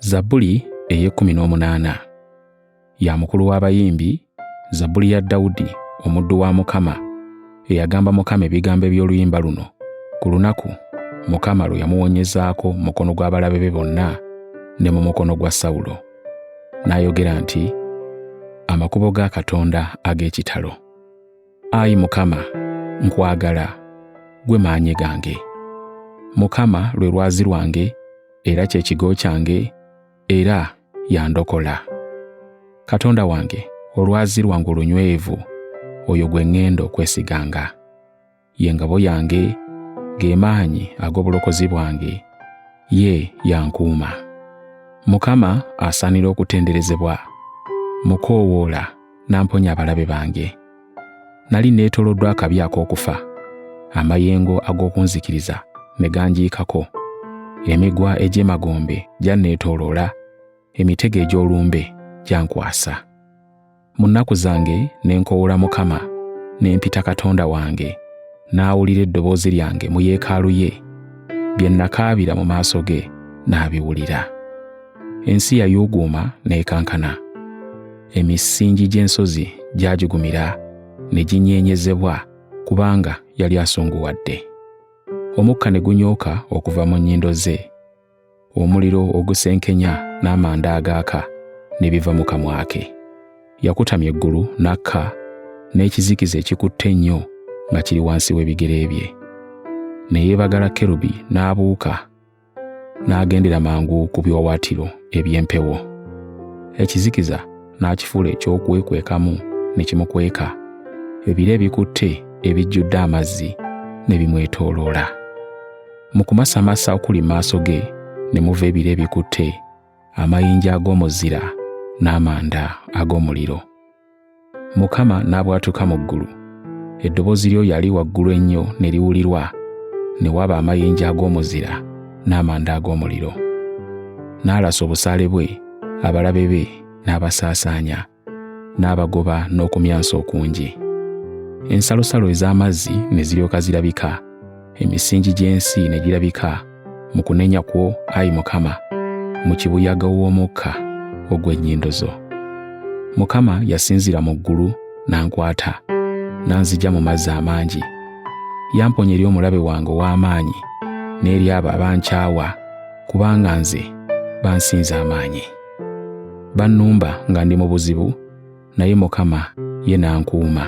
Zabbuli Ey'ekkumi ya mukulu w'abayimbi, Zabbuli ya Dawudi omuddu wa Mukama, eyagamba Mukama ebigambo by'oluyimba luno ku lunaku Mukama lwe yamuwonyezaako mu mukono gw'abalabe be bonna ne mu mukono gwa Sawulo. N'ayogera nti, amakubo ga Katonda ag'ekitalo. Ayi Mukama, nkwagala, gwe maanyi gange. Mukama lwe lwazi lwange, era kye kigo kyange, era yandokola. Katonda wange, olwazi lwange olunywevu, oyo gwe ŋŋenda okwesiganga. Ye ngabo yange, ge maanyi ag'obulokozi bwange, ye yankuuma. Mukama asaanira okutenderezebwa, mukoowoola n'amponya abalabe bange. Nali neetooloddwa akabi ak'okufa, amayengo ag'okunzikiriza ne ganjiikako, emigwa egy'emagombe gyanneetooloola, emitego egy'olumbe gyankwasa. Mu nnaku zange ne nkoowoola Mukama, ne mpita Katonda wange, n'awulira eddoboozi lyange mu yeekaalu ye, bye nakaabira mu maaso ge n'abiwulira. Ensi yayuuguuma n'ekankana, emisingi gy'ensozi gyagigumira ne ginyeenyezebwa kubanga yali asunguwadde. Omukka ne gunyooka okuva mu nnyindo ze, omuliro ogusenkenya n'amanda agaaka ne biva mu kamwa ke. Yakutamya eggulu n'akka, n'ekizikiza ekikutte ennyo nga kiri wansi w'ebigere bye. Ne yeebagala kerubi n'abuuka, n'agendera mangu ku biwawaatiro eby'empewo. Ekizikiza n'akifuula eky'okwekwekamu ne kimukweka, ebire ebikutte ebijjudde amazzi ne bimwetooloola. Mu kumasamasa okuli mu maaso ge ne muva ebire ebikutte, amayinja ag'omuzira n'amanda ag'omuliro. Mukama n'abwatuka mu ggulu, eddoboozi lyo yali waggulu ennyo ne liwulirwa, ne waba amayinja ag'omuzira n'amanda ag'omuliro. N'alasa obusaale bwe, abalabe be n'abasaasaanya, n'abagoba n'okumyansa okungi. Ensalosalo ez'amazzi ne ziryoka zirabika, emisingi gy'ensi ne girabika mu kunenya kwo, Ayi Mukama, mu kibuyaga w'omukka ogw'ennyindo zo. Mukama yasinzira mu ggulu n'ankwata, n'anzigya mu mazzi amangi. Yamponya eri omulabe wange ow'amaanyi n'eri abo abankyawa, kubanga nze bansinza amaanyi. Bannumba nga ndi mu buzibu, naye Mukama ye n'ankuuma.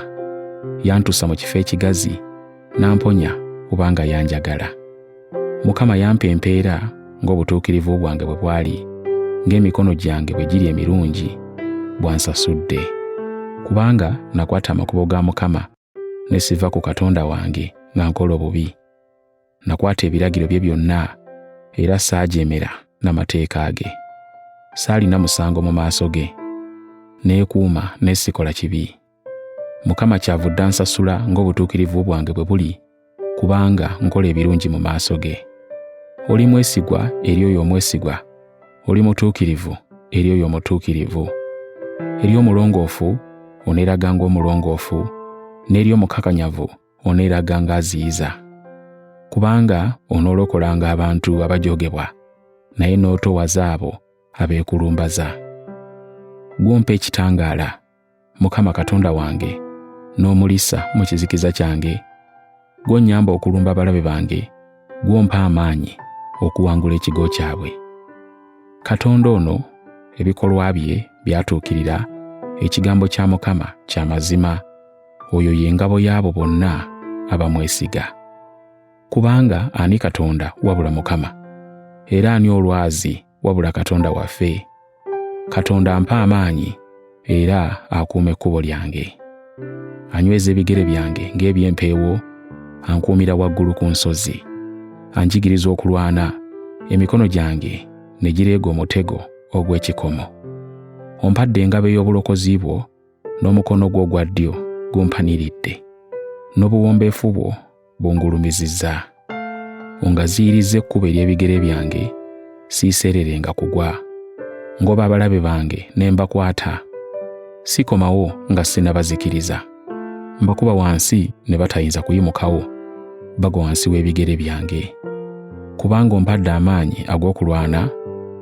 Yantuusa mu kifo ekigazi, n'amponya kubanga yanjagala. Mukama yampa empeera ng'obutuukirivu bwange bwe bwali, ng'emikono gyange bwe giri emirungi bwansasudde. Kubanga nakwata amakubo ga Mukama ne siva ku Katonda wange nga nkola obubi. Nakwata ebiragiro bye byonna, era saajeemera n'amateeka ge. Saalina musango mu maaso ge, neekuuma ne sikola kibi. Mukama kyavudde ansasula ng'obutuukirivu bwange bwe buli, kubanga nkola ebirungi mu maaso ge. Oli mwesigwa eri oyo omwesigwa, oli mutuukirivu eri oyo omutuukirivu. Eri omulongoofu oneeraga ng'omulongoofu, n'eri omukakanyavu oneeraga ng'aziyiza. Kubanga onoolokolanga abantu abajoogebwa, naye n'otowaza abo abeekulumbaza. Gw'ompa ekitangaala, Mukama Katonda wange, n'omulisa mu kizikiza kyange. Gw'onnyamba okulumba abalabe bange, gw'ompa amaanyi okuwangula ekigo kyabwe. Katonda ono, ebikolwa bye byatuukirira, ekigambo kya Mukama kya mazima, oyo ye ngabo y'abo bonna abamwesiga. Kubanga ani Katonda wabula Mukama? Era ani olwazi wabula Katonda waffe? Katonda ampa amaanyi, era akuuma ekkubo lyange. Anyweza ebigere byange ng'eby'empeewo, ankuumira waggulu ku nsozi. Anjigiriza okulwana, emikono gyange ne gireega omutego ogw'ekikomo. Ompadde engabo ey'obulokozi bwo, n'omukono gwo ogwa ddyo gumpaniridde, n'obuwombeefu bwo bungulumizizza. Ongaziyirizza ekkubo ery'ebigere byange, siiseererenga kugwa. Ngoba abalabe bange ne mbakwata, sikomawo nga sinnabazikiriza. Mbakuba wansi ne batayinza kuyimukawo, bagwa wansi w'ebigere byange. Kubanga ompadde amaanyi ag'okulwana,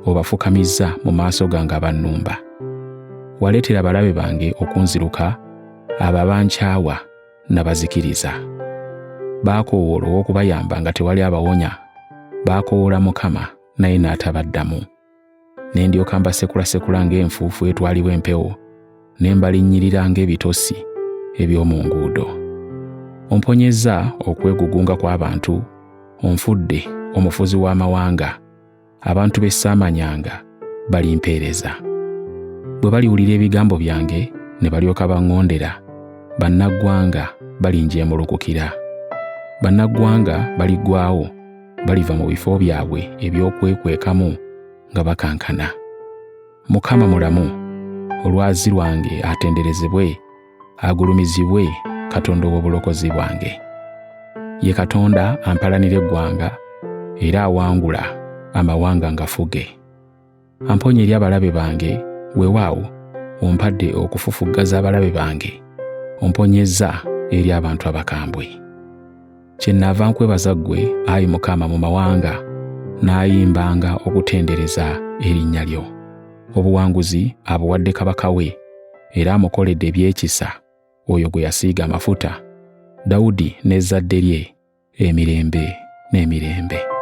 obafukamizza mu maaso gange abannumba. Waleetera abalabe bange okunziruka, abo abankyawa nabazikiriza. Baakoowoola olw'okubayamba nga tewali abawonya, baakoowoola Mukama naye n'atabaddamu. Ne ndyoka mbasekulasekula ng'enfuufu etwaliwa empewo, ne mbalinnyirira ng'ebitosi eby'omu nguudo. Omponyezza okwegugunga kw'abantu, onfudde omufuzi w'amawanga, abantu be saamanyanga balimpeereza. Bwe baliwulira ebigambo byange ne balyoka baŋŋondera, bannaggwanga balinjeemulukukira. Bannaggwanga baliggwaawo, baliva mu bifo byabwe eby'okwekwekamu nga bakankana. Mukama mulamu, olwazi lwange atenderezebwe, agulumizibwe Katonda w'obulokozi bwange. Ye Katonda ampalanira eggwanga era awangula amawanga ngafuge. Amponya eri abalabe bange, weewaawo ompadde okufufuggaza abalabe bange, omponyezza eri abantu abakambwe. Kyennaava nkwebaza ggwe, Ayi Mukama, mu mawanga, n'ayimbanga okutendereza erinnya lyo. Obuwanguzi abuwadde kabaka we, era amukoledde ebyekisa oyo gwe yasiiga amafuta, Dawudi n'ezzadde lye, emirembe n'emirembe.